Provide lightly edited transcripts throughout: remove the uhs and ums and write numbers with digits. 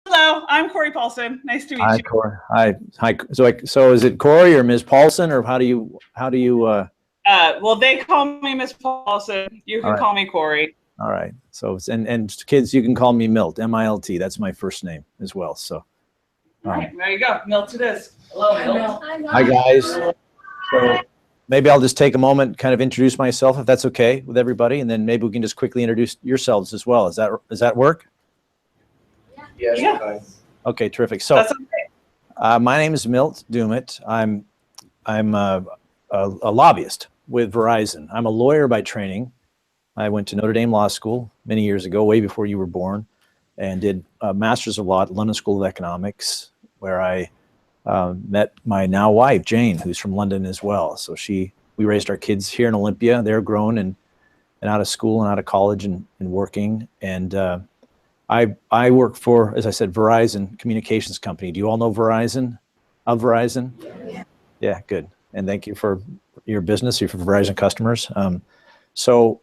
Hello, I'm Corey Paulson. Nice to meet Hi, you. Corey. Hi. So is it Corey or Ms. Paulson, or how do you? Well, they call me Miss Paulson. You can call me Corey. All right. So and kids, you can call me Milt, M-I-L-T. That's my first name as well. So. All right, there you go. Milt it is. Hello, Milt. Hi, guys. So maybe I'll just take a moment, kind of introduce myself, if that's okay with everybody, and then maybe we can just quickly introduce yourselves as well. Does that work? Yeah. Okay, terrific. So, That's okay. my name is Milt Dumit. I'm a lobbyist with Verizon. I'm a lawyer by training. I went to Notre Dame Law School many years ago, way before you were born, and did a Master's of Law at London School of Economics, where I met my now wife, Jane, who's from London as well. So we raised our kids here in Olympia. They're grown and out of school and out of college and working. And I work for, as I said, Verizon Communications Company. Do you all know Verizon? Of Verizon? Yeah, good. And thank you for your business, for Verizon customers. So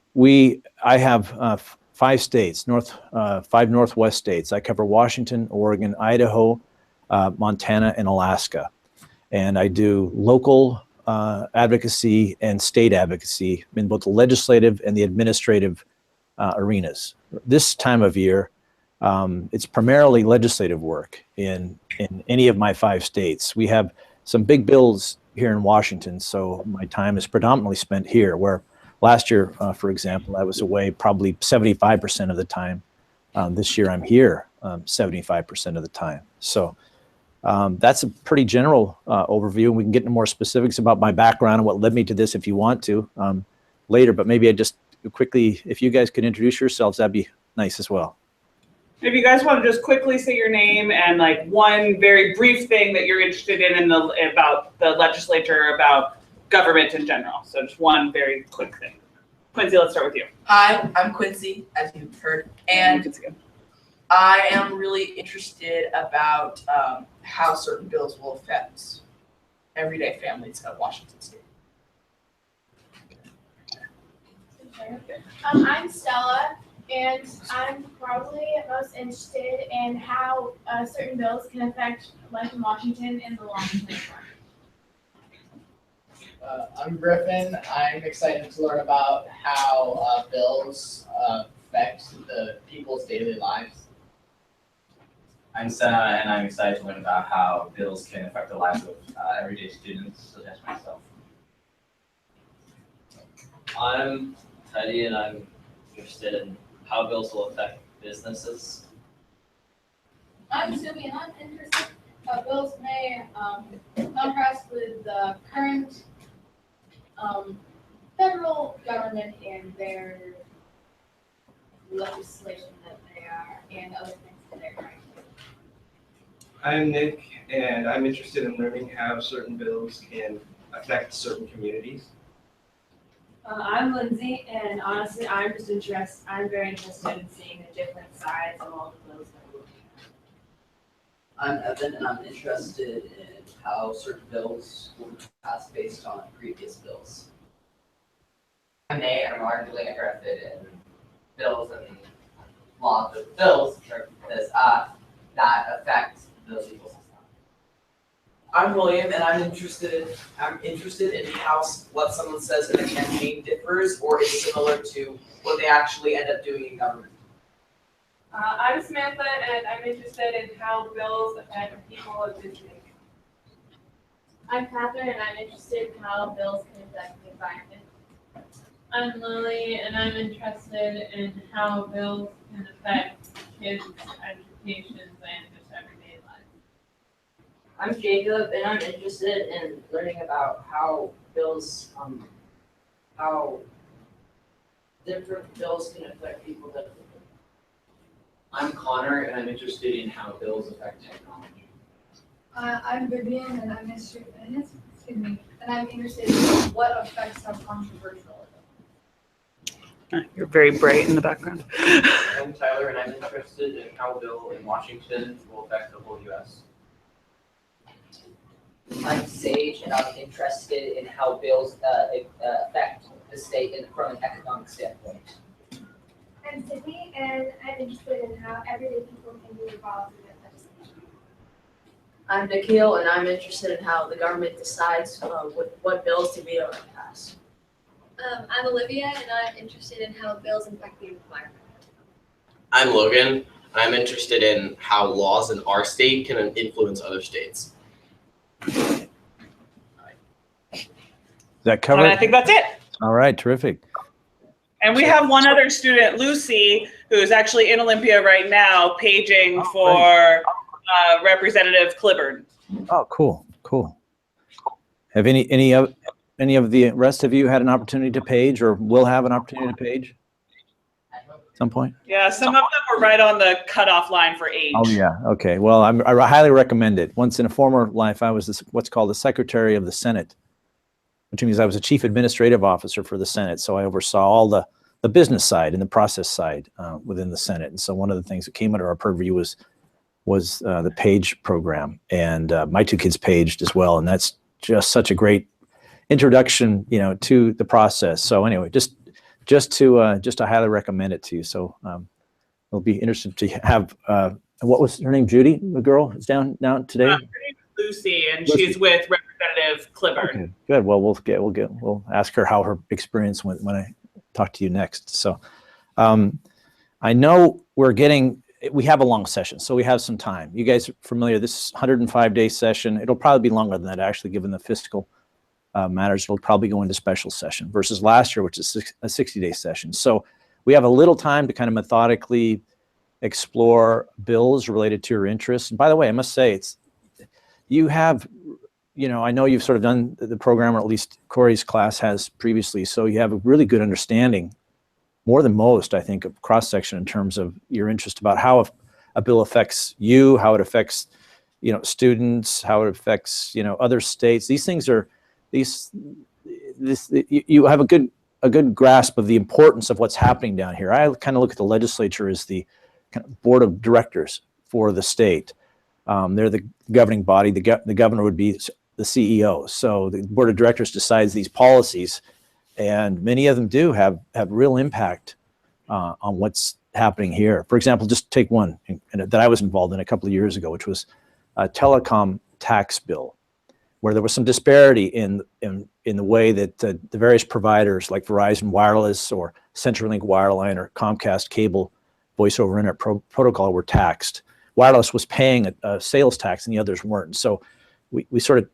I have 5 states, 5 Northwest states. I cover Washington, Oregon, Idaho, Montana, and Alaska. And I do local advocacy and state advocacy in both the legislative and the administrative arenas. This time of year, it's primarily legislative work in any of my 5 states. We have some big bills here in Washington, so my time is predominantly spent here, where last year, for example, I was away probably 75% of the time. This year I'm here 75% of the time. So that's a pretty general overview. We can get into more specifics about my background and what led me to this if you want to later, but maybe I just quickly, if you guys could introduce yourselves, that'd be nice as well. If you guys want to just quickly say your name and like one very brief thing that you're interested in about the legislature, about government in general. So just one very quick thing. Quincy, let's start with you. Hi, I'm Quincy, as you've heard, and I am really interested about how certain bills will affect everyday families of Washington State. I'm Stella, and I'm probably most interested in how certain bills can affect life in Washington in the long term. I'm Griffin. I'm excited to learn about how bills affect the people's daily lives. I'm Senna, and I'm excited to learn about how bills can affect the lives of everyday students, such as myself. I'm Teddy, and I'm interested in how bills will affect businesses. I'm Sumi, and I'm interested how bills may contrast with the current federal government and their legislation that they are, and other things that they're trying to do. I'm Nick, and I'm interested in learning how certain bills can affect certain communities. I'm Lindsay, and honestly, I'm very interested in seeing the different sides of all the bills that we're looking at. I'm Evan, and I'm interested in how certain bills will be passed based on previous bills. I'm Nate, and I'm largely interested in bills and laws of bills that affect the legal system. I'm William, and I'm interested in how what someone says in a campaign differs or is similar to what they actually end up doing in government. I'm Samantha, and I'm interested in how bills affect people of visiting. I'm Catherine, and I'm interested in how bills can affect the environment. I'm Lily, and I'm interested in how bills can affect kids' educations and just everyday life. I'm Jacob, and I'm interested in learning about how bills, how different bills can affect people differently. I'm Connor, and I'm interested in how bills affect technology. I'm Vivian, and I'm interested in what affects how controversial it is. You're very bright in the background. I'm Tyler, and I'm interested in how a bill in Washington will affect the whole U.S. I'm Sage, and I'm interested in how bills affect the state from an economic standpoint. I'm Sydney, and I'm interested in how everyday people can be involved in the legislature. I'm Nikhil, and I'm interested in how the government decides what bills to veto or pass. I'm Olivia, and I'm interested in how bills affect the environment. I'm Logan. I'm interested in how laws in our state can influence other states. Does that cover And it? I think that's it. All right, terrific. And we have one other student, Lucy, who's actually in Olympia right now, paging for Representative Clibbard. Oh, cool, cool. Have any of the rest of you had an opportunity to page, or will have an opportunity to page at some point? Yeah, some of them were right on the cutoff line for age. Oh yeah. Okay. Well, I highly recommend it. Once in a former life, I was what's called the Secretary of the Senate, which means I was a chief administrative officer for the Senate. So I oversaw all the business side and the process side within the Senate. And so one of the things that came under our purview was the PAGE program, and my two kids paged as well. And that's just such a great introduction, to the process. So anyway, just to highly recommend it to you. So we'll be interested to have, what was her name? Judy, the girl is down today. Her name's Lucy, and she's with Representative Clibbard. Okay, good. Well, we'll ask her how her experience went when I talk to you next. So I know we have a long session, so we have some time. You guys are familiar, this 105-day session. It'll probably be longer than that, actually, given the fiscal matters. It'll probably go into special session versus last year, which is a 60-day session. So we have a little time to kind of methodically explore bills related to your interests. And by the way, I must say, I know you've sort of done the program, or at least Corey's class has previously, so you have a really good understanding, more than most, I think, of cross-section in terms of your interest about how a bill affects you, how it affects, students, how it affects, other states. These things are, you have a good grasp of the importance of what's happening down here. I kind of look at the legislature as the kind of board of directors for the state. They're the governing body. The governor would be the CEO. So the board of directors decides these policies, and many of them do have real impact on what's happening here. For example, just take one that I was involved in a couple of years ago, which was a telecom tax bill, where there was some disparity in the way that the various providers like Verizon Wireless or CenturyLink Wireline or Comcast Cable Voice over Internet Protocol were taxed. Wireless was paying a sales tax and the others weren't. So we sort of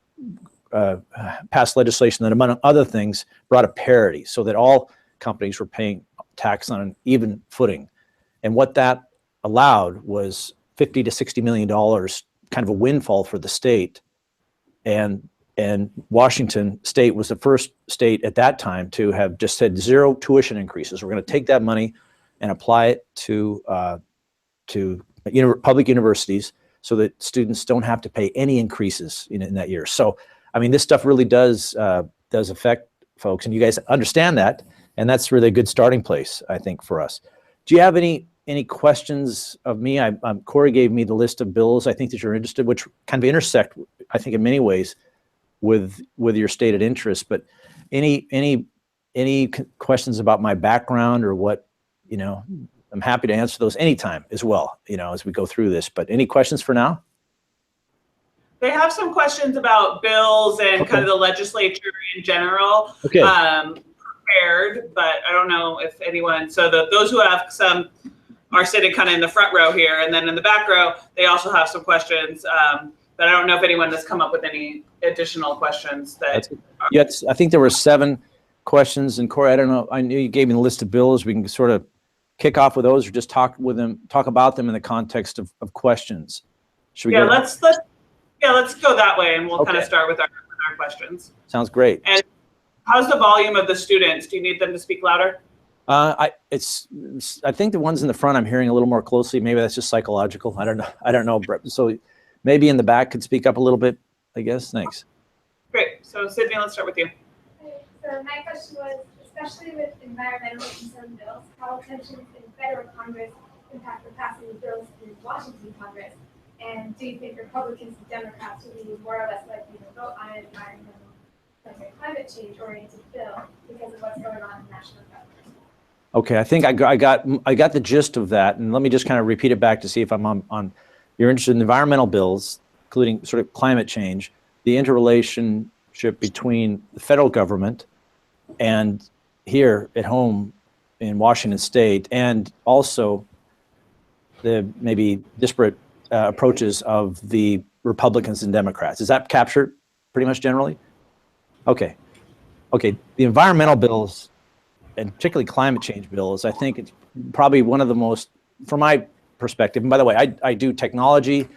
passed legislation that, among other things, brought a parity so that all companies were paying tax on an even footing. And what that allowed was $50 to $60 million, kind of a windfall for the state. And Washington State was the first state at that time to have just said zero tuition increases. We're going to take that money and apply it to public universities so that students don't have to pay any increases in that year. So, I mean, this stuff really does affect folks, and you guys understand that, and that's really a good starting place, I think, for us. Do you have any questions of me? Corey gave me the list of bills I think that you're interested, which kind of intersect, I think, in many ways with your stated interest. But any questions about my background or what, I'm happy to answer those anytime as well, as we go through this. But any questions for now? They have some questions about bills and kind of the legislature in general. Okay. Prepared, but I don't know if anyone, so those who have some are sitting kind of in the front row here, and then in the back row, they also have some questions. But I don't know if anyone has come up with any additional questions Yes, I think there were 7 questions, and Corey, I don't know, I knew you gave me the list of bills. We can sort of kick off with those, or just talk about them in the context of questions. Should we go? Let's go that way, and we'll kind of start with our questions. Sounds great. And how's the volume of the students? Do you need them to speak louder? I think the ones in the front I'm hearing a little more closely. Maybe that's just psychological. I don't know. So maybe in the back could speak up a little bit, I guess. Thanks. Great. So Sydney, let's start with you. So my question was, especially with environmental concern bills, how tensions in federal Congress impact the passing of bills in Washington Congress? And do you think Republicans and Democrats will be more or less likely to vote on an environmental, like a climate change oriented bill because of what's going on in national government? Okay, I think I got the gist of that, and let me just kind of repeat it back to see if I'm on. You're interested in environmental bills including sort of climate change, the interrelationship between the federal government and here at home in Washington State, and also the maybe disparate approaches of the Republicans and Democrats. Is that captured pretty much generally? Okay. Okay. The environmental bills, and particularly climate change bills, I think it's probably one of the most, from my perspective, and by the way, I do technology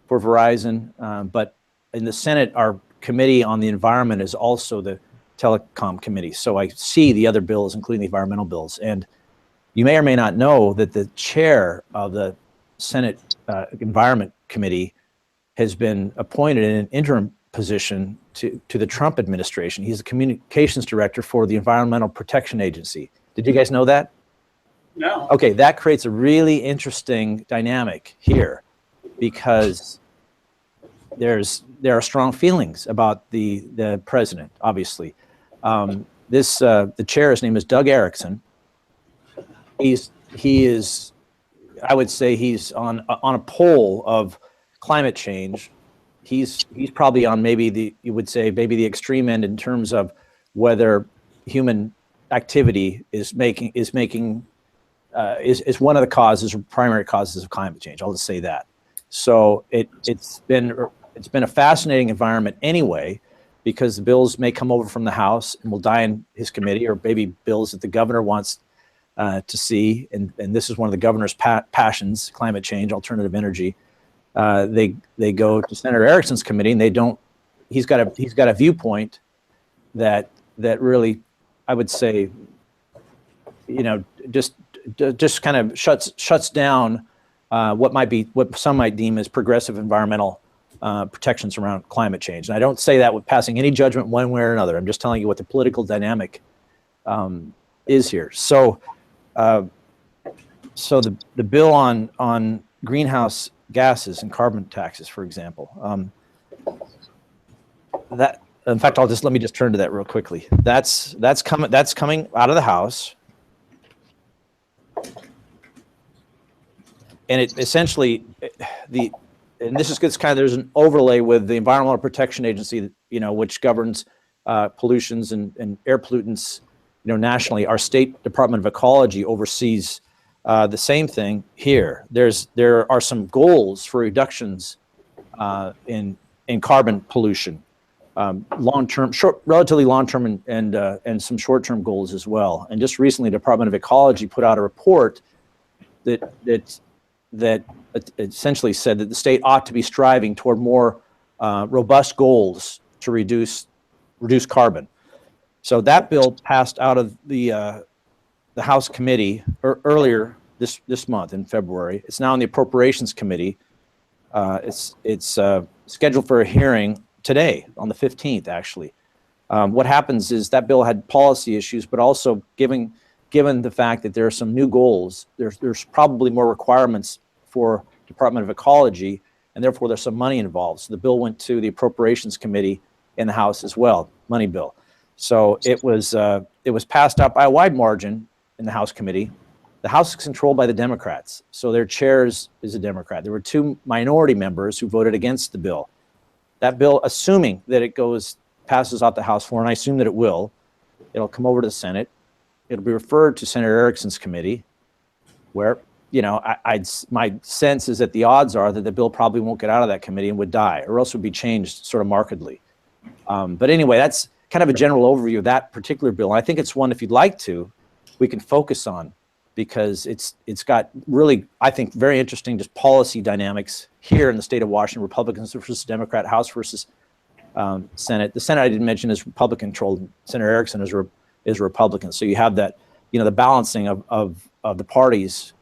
for Verizon, but in the Senate, our committee on the environment is also the telecom committee. So I see the other bills, including the environmental bills. And you may or may not know that the chair of the Senate Environment Committee has been appointed in an interim position to the Trump administration. He's the communications director for the Environmental Protection Agency. Did you guys know that? No. Okay, that creates a really interesting dynamic here, because there are strong feelings about the president, obviously. The chair, his name is Doug Erickson. He is, I would say, he's on a pole of climate change. He's probably on maybe you would say maybe the extreme end in terms of whether human activity is one of the causes or primary causes of climate change. I'll just say that. So it's been a fascinating environment anyway, because the bills may come over from the House and will die in his committee, or maybe bills that the governor wants to see, and this is one of the governor's passions: climate change, alternative energy. They go to Senator Erickson's committee, and they don't. He's got a viewpoint that really, I would say, just kind of shuts down what some might deem as progressive environmental protections around climate change. And I don't say that with passing any judgment one way or another. I'm just telling you what the political dynamic is here. So the bill on greenhouse gases and carbon taxes, for example, that, in fact, let me just turn to that real quickly. That's coming out of the House. And it essentially, and this is kind of, there's an overlay with the Environmental Protection Agency, which governs pollutions and air pollutants, nationally. Our State Department of Ecology oversees the same thing here. There are some goals for reductions in carbon pollution, long-term, relatively long-term, and some short-term goals as well. And just recently, the Department of Ecology put out a report that essentially said that the state ought to be striving toward more robust goals to reduce carbon. So that bill passed out of the House committee earlier this month in February. It's now in the Appropriations Committee. It's scheduled for a hearing today on the 15th, actually. What happens is that bill had policy issues, but also given the fact that there are some new goals, there's probably more requirements for Department of Ecology, and therefore there's some money involved. So the bill went to the Appropriations Committee in the House as well, money bill. So it was passed out by a wide margin in the House committee. The House is controlled by the Democrats, so their chair is a Democrat. There were 2 minority members who voted against the bill. That bill, assuming that it passes out the House floor, and I assume that it will, it'll come over to the Senate. It'll be referred to Senator Erickson's committee, where, my sense is that the odds are that the bill probably won't get out of that committee and would die, or else would be changed sort of markedly. But anyway, that's kind of a general overview of that particular bill. And I think it's one, if you'd like to, we can focus on, because it's got really, I think, very interesting just policy dynamics here in the state of Washington: Republicans versus Democrat, House versus Senate. The Senate, I didn't mention, is Republican controlled. Senator Erickson is a Republican. So you have that, the balancing of the parties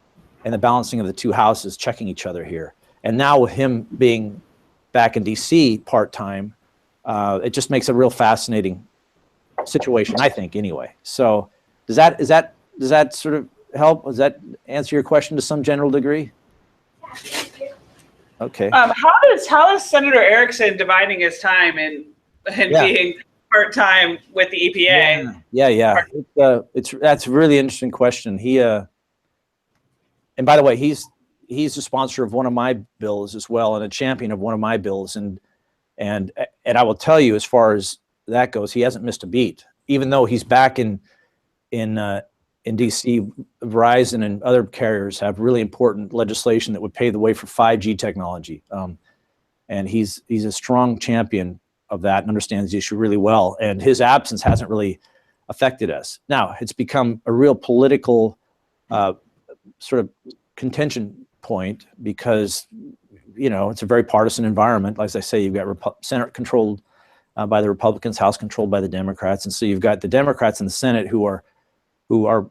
and the balancing of the 2 houses checking each other here. And now with him being back in DC part-time, it just makes a real fascinating situation, I think, anyway. So does that sort of help? Does that answer your question to some general degree? Okay. How is Senator Erickson dividing his time and being part-time with the EPA? Yeah. That's a really interesting question. And by the way, he's a sponsor of one of my bills as well, and a champion of one of my bills. And I will tell you, as far as that goes, he hasn't missed a beat. Even though he's back in DC, Verizon and other carriers have really important legislation that would pave the way for 5G technology. And he's a strong champion of that and understands the issue really well. And his absence hasn't really affected us. Now, it's become a real political sort of contention point because, you know, it's a very partisan environment. As I say, you've got Senate controlled by the Republicans, House controlled by the Democrats. And so you've got the Democrats in the Senate who are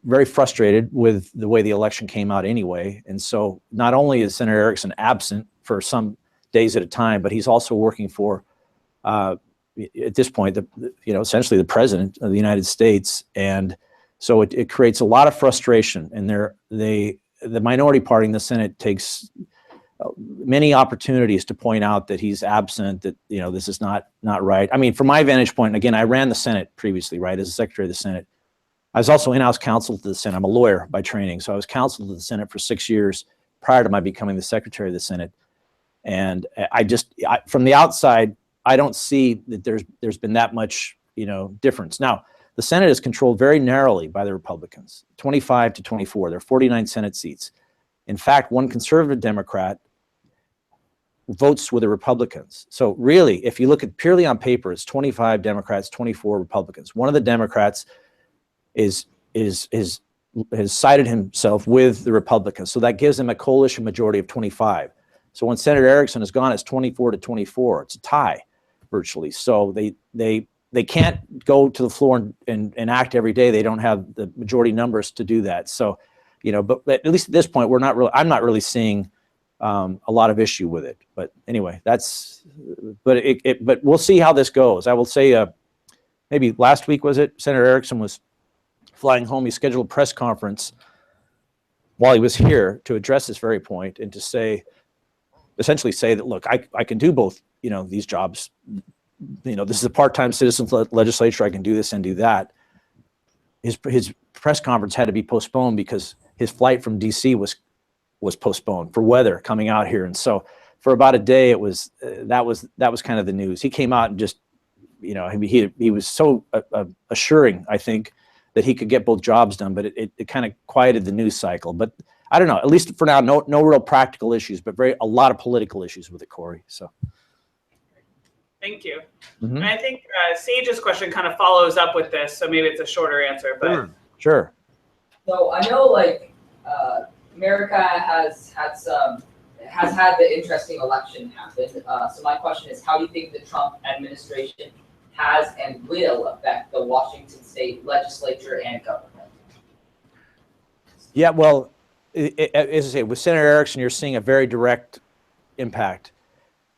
very frustrated with the way the election came out anyway. And so not only is Senator Erickson absent for some days at a time, but he's also working for, at this point, essentially the president of the United States. And so it creates a lot of frustration. And the minority party in the Senate takes many opportunities to point out that he's absent, that, you know, this is not right. I mean, from my vantage point, and again, I ran the Senate previously, right, as a Secretary of the Senate. I was also in-house counsel to the Senate. I'm a lawyer by training, so I was counsel to the Senate for 6 years prior to my becoming the Secretary of the Senate. And from the outside, I don't see that there's been that much, you know, difference. Now, the Senate is controlled very narrowly by the Republicans, 25 to 24. There are 49 Senate seats. In fact, one conservative Democrat votes with the Republicans. So really, if you look at purely on paper, it's 25 Democrats, 24 Republicans. One of the Democrats has sided himself with the Republicans. So that gives him a coalition majority of 25. So when Senator Erickson is gone, it's 24 to 24. It's a tie, virtually. So they can't go to the floor and act every day. They don't have the majority numbers to do that. So, you know, but at least at this point, I'm not really seeing a lot of issue with it. But anyway, but we'll see how this goes. I will say, maybe last week was it? Senator Erickson was flying home. He scheduled a press conference while he was here to address this very point and to essentially say that, look, I can do both, you know, these jobs. You know, this is a part-time citizen legislature. I can do this and do that. His press conference had to be postponed because his flight from DC was postponed for weather coming out here. And so for about a day, that was kind of the news. He came out and just, you know, he was so assuring, I think, that he could get both jobs done, but it kind of quieted the news cycle. But I don't know, at least for now, no real practical issues, but a lot of political issues with it, Corey. So. Thank you. Mm-hmm. And I think Sage's question kind of follows up with this, so maybe it's a shorter answer. But Sure. So I know, like, America has had the interesting election happen. So my question is, how do you think the Trump administration has and will affect the Washington State legislature and government? Yeah, well, as I say, with Senator Erickson, you're seeing a very direct impact.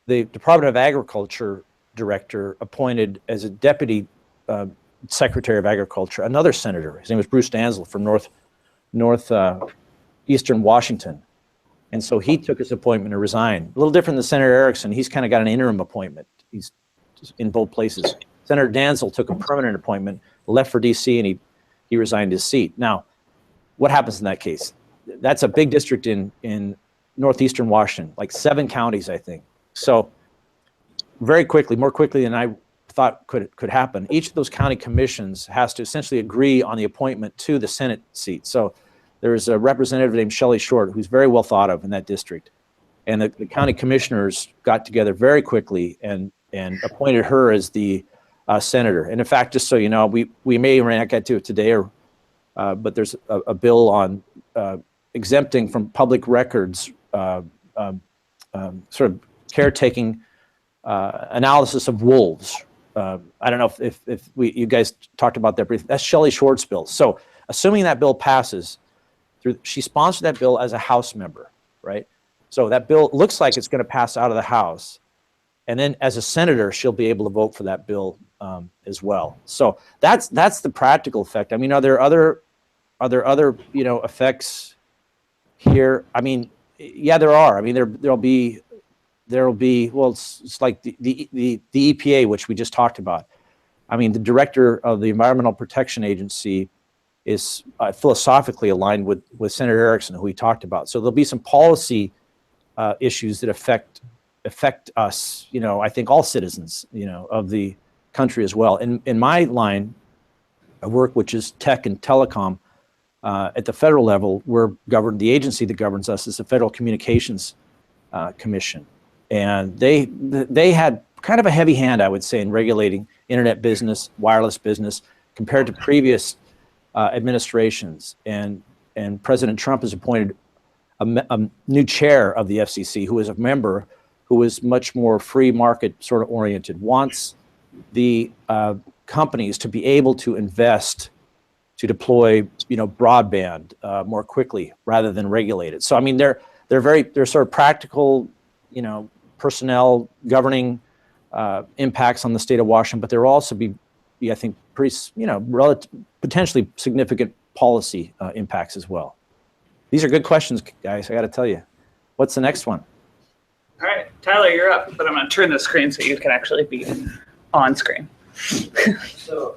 The Department of Agriculture director appointed as a deputy secretary of agriculture another senator. His name was Bruce Danzel from northeastern Washington. And so he took his appointment and resigned. A little different than Senator Erickson. He's kind of got an interim appointment. He's in both places. Senator Danzel took a permanent appointment, left for DC, and he resigned his seat. Now, what happens in that case? That's a big district in northeastern Washington, like 7 counties, I think. So very quickly, more quickly than I thought could happen, each of those county commissions has to essentially agree on the appointment to the Senate seat. So there's a representative named Shelley Short who's very well thought of in that district. And the county commissioners got together very quickly and appointed her as the senator. And in fact, just so you know, we may or may not get to it today, but there's a bill on exempting from public records sort of caretaking analysis of wolves. I don't know if you guys talked about that briefly. That's Shelley Short's bill. So assuming that bill passes, she sponsored that bill as a House member, right? So that bill looks like it's going to pass out of the House. And then as a senator, she'll be able to vote for that bill as well. So that's the practical effect. I mean, are there other effects here? I mean, yeah, there are. I mean, there'll be well, it's like the EPA, which we just talked about. I mean, the director of the Environmental Protection Agency is philosophically aligned with Senator Erickson, who we talked about. So there'll be some policy issues that affect us, I think all citizens, of the country as well. In my line of work, which is tech and telecom, at the federal level, the agency that governs us is the Federal Communications Commission. And they had kind of a heavy hand, I would say, in regulating internet business, wireless business, compared to previous administrations. And President Trump has appointed a new chair of the FCC, who is a member who is much more free market sort of oriented, wants the companies to be able to invest to deploy, broadband more quickly rather than regulate it. So I mean, they're sort of practical, personnel governing impacts on the state of Washington, but there will also be I think, pretty, potentially significant policy impacts as well. These are good questions, guys. I got to tell you. What's the next one? All right, Tyler, you're up, but I'm going to turn the screen so you can actually be on screen. So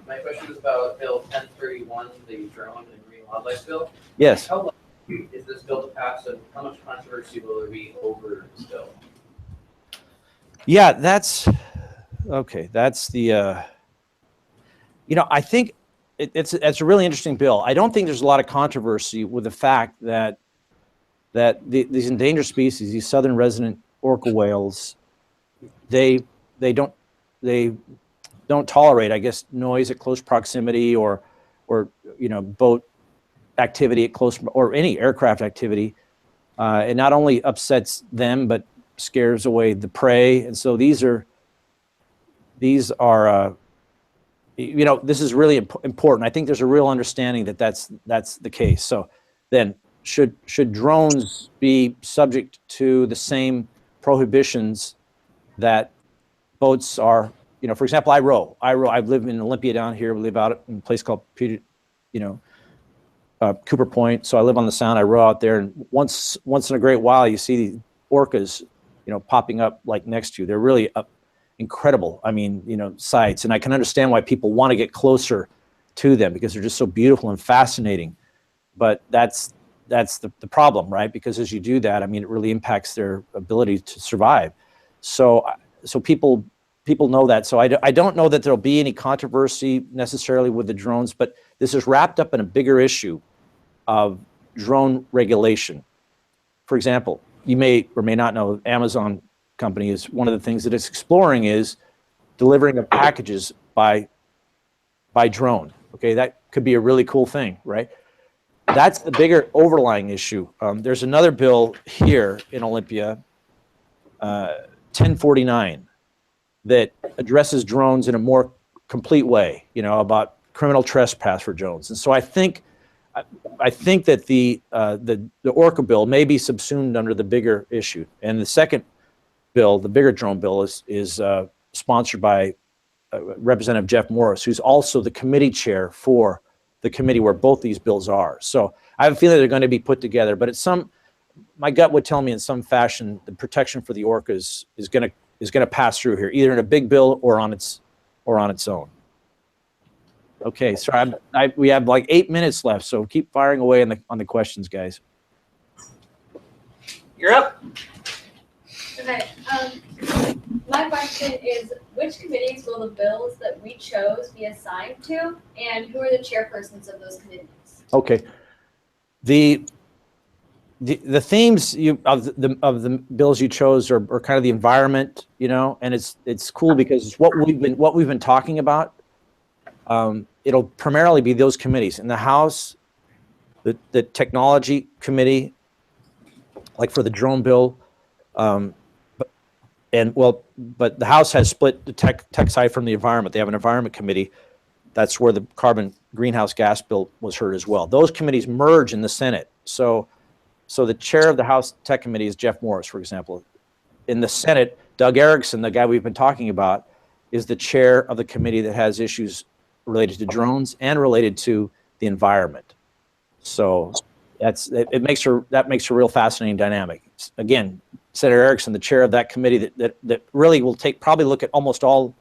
my question is about Bill 1031, the drone and marine wildlife bill. Yes. How likely is this bill to pass, and how much controversy will there be over this bill? Yeah, that's okay. That's the, I think it's a really interesting bill. I don't think there's a lot of controversy with the fact that these endangered species, these southern resident orca whales, they don't tolerate, I guess, noise at close proximity or boat activity at close, or any aircraft activity. It not only upsets them but scares away the prey, and so these are this is really important. I think there's a real understanding that that's the case. So then, should drones be subject to the same prohibitions that boats are? For example, I row. I live in Olympia down here. We live out in a place called Cooper Point. So I live on the Sound. I row out there, and once in a great while, you see the orcas, popping up like next to you. They're really incredible. I mean, sights, and I can understand why people want to get closer to them because they're just so beautiful and fascinating. But that's the problem, right? Because as you do that, I mean, it really impacts their ability to survive. So people know that. So I don't know that there'll be any controversy necessarily with the drones, but this is wrapped up in a bigger issue of drone regulation. For example, you may or may not know, Amazon company is one of the things that it's exploring is delivering of packages by drone. Okay, that could be a really cool thing, right? That's the bigger overlying issue. There's another bill here in Olympia, 1049, that addresses drones in a more complete way, about criminal trespass for drones. And so I think that the Orca bill may be subsumed under the bigger issue. And the second bill, the bigger drone bill, is sponsored by Representative Jeff Morris, who's also the committee chair for the committee where both these bills are. So I have a feeling they're going to be put together, but my gut would tell me in some fashion the protection for the orcas is going to pass through here, either in a big bill or on its own. Okay, sorry, we have like 8 minutes left, so keep firing away on the questions, guys. You're up. Okay, my question is, which committees will the bills that we chose be assigned to, and who are the chairpersons of those committees? Okay, the themes of the bills you chose are kind of the environment, and it's cool because it's what we've been talking about. It'll primarily be those committees in the House, the technology committee, like for the drone bill. But the House has split the tech side from the environment. They have an environment committee. That's where the carbon greenhouse gas bill was heard as well. Those committees merge in the Senate. So the chair of the House Tech Committee is Jeff Morris, for example. In the Senate, Doug Erickson, the guy we've been talking about, is the chair of the committee that has issues related to drones and related to the environment. So that makes a real fascinating dynamic. Again, Senator Erickson, the chair of that committee that really will probably look at almost all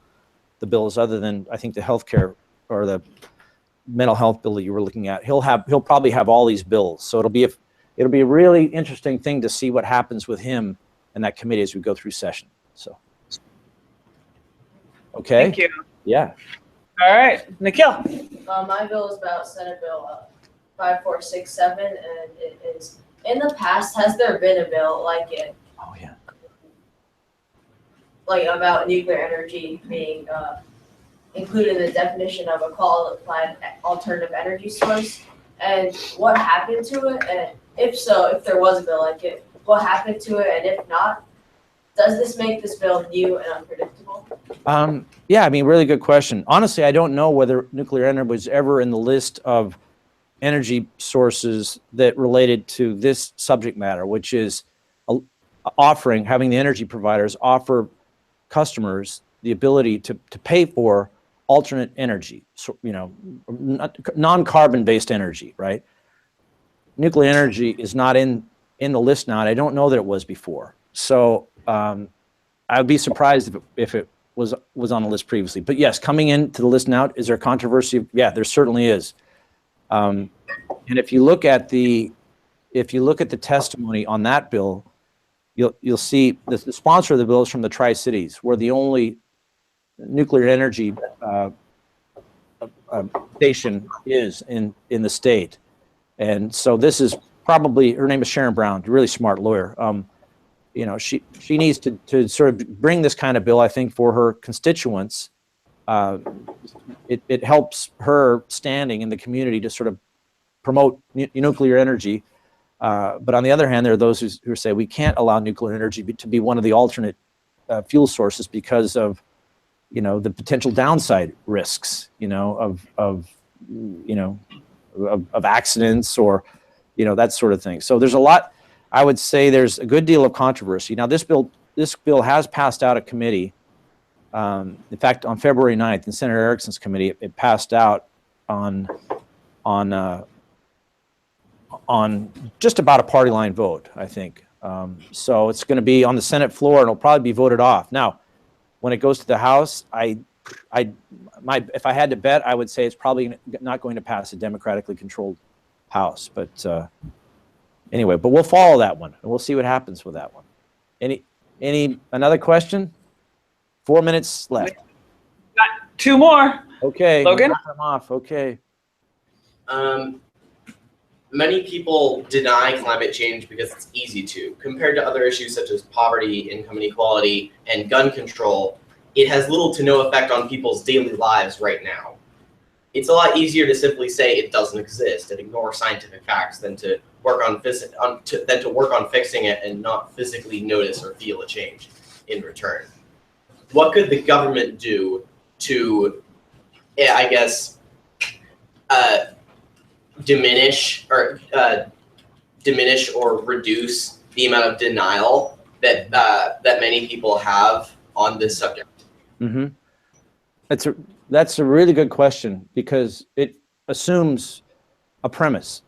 the bills other than, I think, the healthcare or the mental health bill that you were looking at, he'll probably have all these bills. So it'll be a really interesting thing to see what happens with him and that committee as we go through session. So, okay. Thank you. Yeah. All right, Nikhil. My bill is about Senate Bill 5467, and it is, in the past, has there been a bill like it? Oh, yeah. Like about nuclear energy being included in the definition of a qualified alternative energy source? And what happened to it? And if so, if there was a bill like it, what happened to it? And if not, does this make this bill new and unpredictable? Yeah, I mean, really good question. Honestly, I don't know whether nuclear energy was ever in the list of energy sources that related to this subject matter, which is having the energy providers offer customers the ability to pay for alternate energy, so, non-carbon based energy, right? Nuclear energy is not in the list now, and I don't know that it was before. So I would be surprised if it was on the list previously. But yes, coming into the list now, is there controversy? Yeah, there certainly is. And if you look at the testimony on that bill, you'll see the sponsor of the bill is from the Tri-Cities, where the only nuclear energy station is in the state. And so this is probably, her name is Sharon Brown, a really smart lawyer. She needs to sort of bring this kind of bill, I think, for her constituents. It helps her standing in the community to sort of promote nuclear energy. But on the other hand, there are those who say we can't allow nuclear energy to be one of the alternate fuel sources because of, the potential downside risks, of accidents or, that sort of thing. So there's a lot. I would say there's a good deal of controversy. Now, this bill has passed out of committee. In fact, on February 9th, in Senator Erickson's committee, it passed out on just about a party line vote, I think. So it's going to be on the Senate floor, and it'll probably be voted off. Now, when it goes to the House, if I had to bet, I would say it's probably not going to pass a democratically controlled House. But anyway, but we'll follow that one, and we'll see what happens with that one. Another question? 4 minutes left. Got 2 more. Okay. Logan? I'm off. Okay. Many people deny climate change because it's easy to. Compared to other issues such as poverty, income inequality, and gun control, it has little to no effect on people's daily lives right now. It's a lot easier to simply say it doesn't exist and ignore scientific facts than to work on fixing it and not physically notice or feel a change in return. What could the government do to, I guess, diminish or reduce the amount of denial that many people have on this subject? Mm-hmm. That's a really good question, because it assumes a premise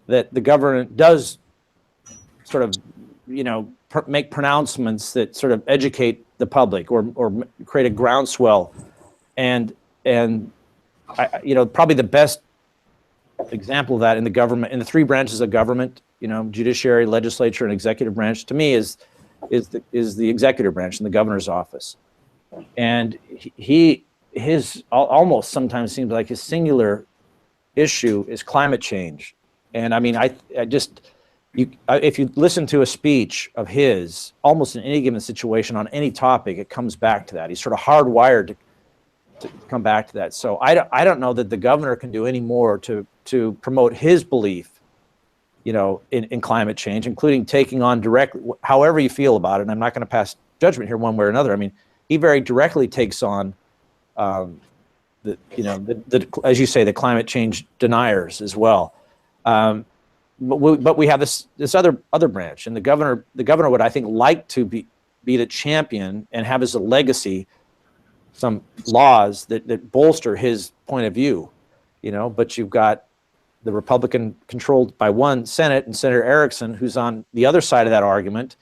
that the government does sort of, make pronouncements that sort of educate the public or create a groundswell, and probably the best example of that in the government, in the 3 branches of government, judiciary, legislature, and executive branch, to me is the executive branch in the governor's office. And his almost sometimes seems like his singular issue is climate change. And I mean, if you listen to a speech of his, almost in any given situation on any topic, it comes back to that. He's sort of hardwired to come back to that. So I don't know that the governor can do any more to promote his belief, in climate change, including taking on directly, however you feel about it. And I'm not going to pass judgment here one way or another. I mean, he very directly takes on as you say, the climate change deniers as well. But we have this other branch, and the governor would, I think, like to be the champion and have as a legacy some laws that bolster his point of view, but you've got the Republican controlled by one Senate and Senator Erickson, who's on the other side of that argument.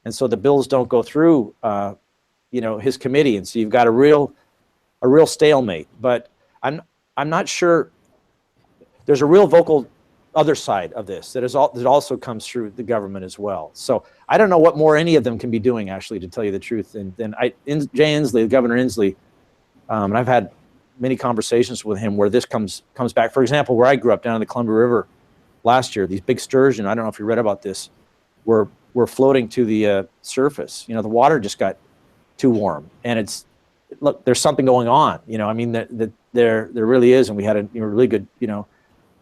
And so the bills don't go through, his committee. And so you've got a real stalemate. But I'm not sure there's a real vocal other side of this that also comes through the government as well. So I don't know what more any of them can be doing, actually, to tell you the truth. And then Jay Inslee, Governor Inslee, and I've had many conversations with him where this comes back. For example, where I grew up down in the Columbia River last year, these big sturgeon, I don't know if you read about this, were floating to the surface. You know, the water just got too warm, and look, there's something going on. You know, I mean, there really is, and we had a really good,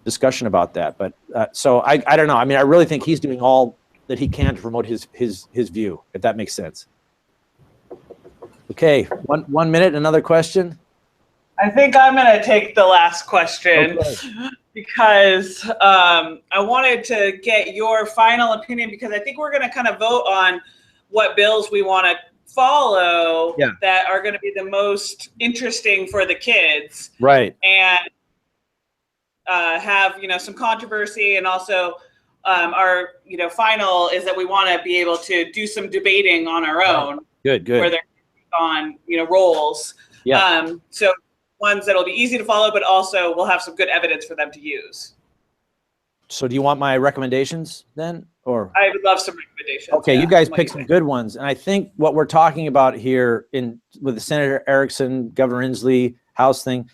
discussion about that. But so I don't know. I mean, I really think he's doing all that he can to promote his view, if that makes sense. Okay, 1 minute, another question. I think I'm going to take the last question because I wanted to get your final opinion, because I think we're going to kind of vote on what bills we want to follow that are going to be the most interesting for the kids. Right. And have, some controversy, and also our, final is that we want to be able to do some debating on our own. Good. Where they're on, roles. Yeah. So ones that'll be easy to follow, but also we'll have some good evidence for them to use. So do you want my recommendations then, or? I would love some recommendations. Okay, you guys pick some good ones. And I think what we're talking about here with the Senator Erickson, Governor Inslee, House thing,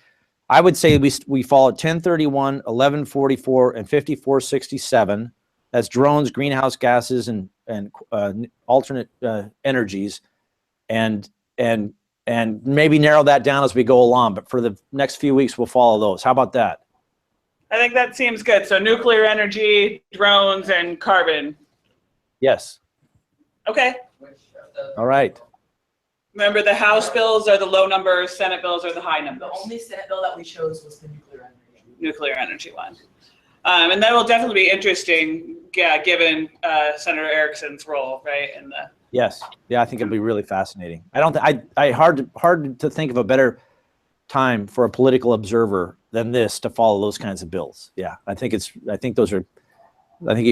I would say we followed 1031, 1144, and 5467. That's drones, greenhouse gases, and alternate energies, and maybe narrow that down as we go along. But for the next few weeks, we'll follow those. How about that? I think that seems good. So nuclear energy, drones, and carbon. Yes. Okay. All right. Remember, the House bills are the low numbers, Senate bills are the high numbers. The only Senate bill that we chose was the nuclear energy one. And that will definitely be interesting, given Senator Erickson's role, right? Yes. Yeah, I think it'll be really fascinating. Hard to think of a better time for a political observer than this to follow those kinds of bills. Yeah, I think you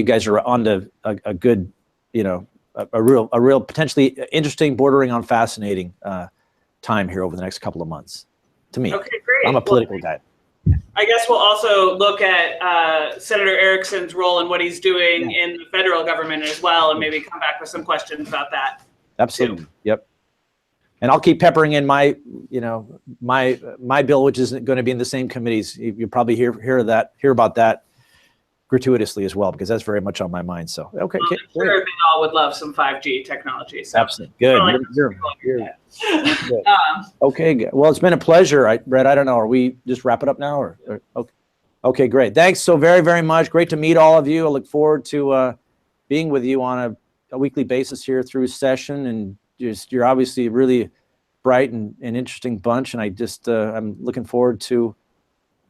guys are onto a good, a real potentially interesting, bordering on fascinating time here over the next couple of months. To me, okay, great. I'm a political guy. I guess we'll also look at Senator Erickson's role and what he's doing in the federal government as well, and maybe come back with some questions about that. Absolutely. Too. Yep. And I'll keep peppering in my bill, which isn't going to be in the same committees. You probably hear about that gratuitously as well, because that's very much on my mind. So I'm sure they all would love some 5G technology. So. Absolutely. Good. You're good. Okay. Good. Well, it's been a pleasure. Brett, I don't know. Are we just wrap it up now, or okay? Okay, great. Thanks so very, very much. Great to meet all of you. I look forward to being with you on a weekly basis here through session, and you're obviously a really bright and interesting bunch, and I'm looking forward to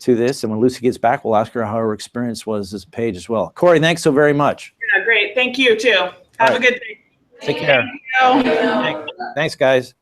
this. And when Lucy gets back, we'll ask her how her experience was as a page as well. Corey, thanks so very much. Yeah, great. Thank you too. Have a good day. Take care. Thank you. Thanks, guys.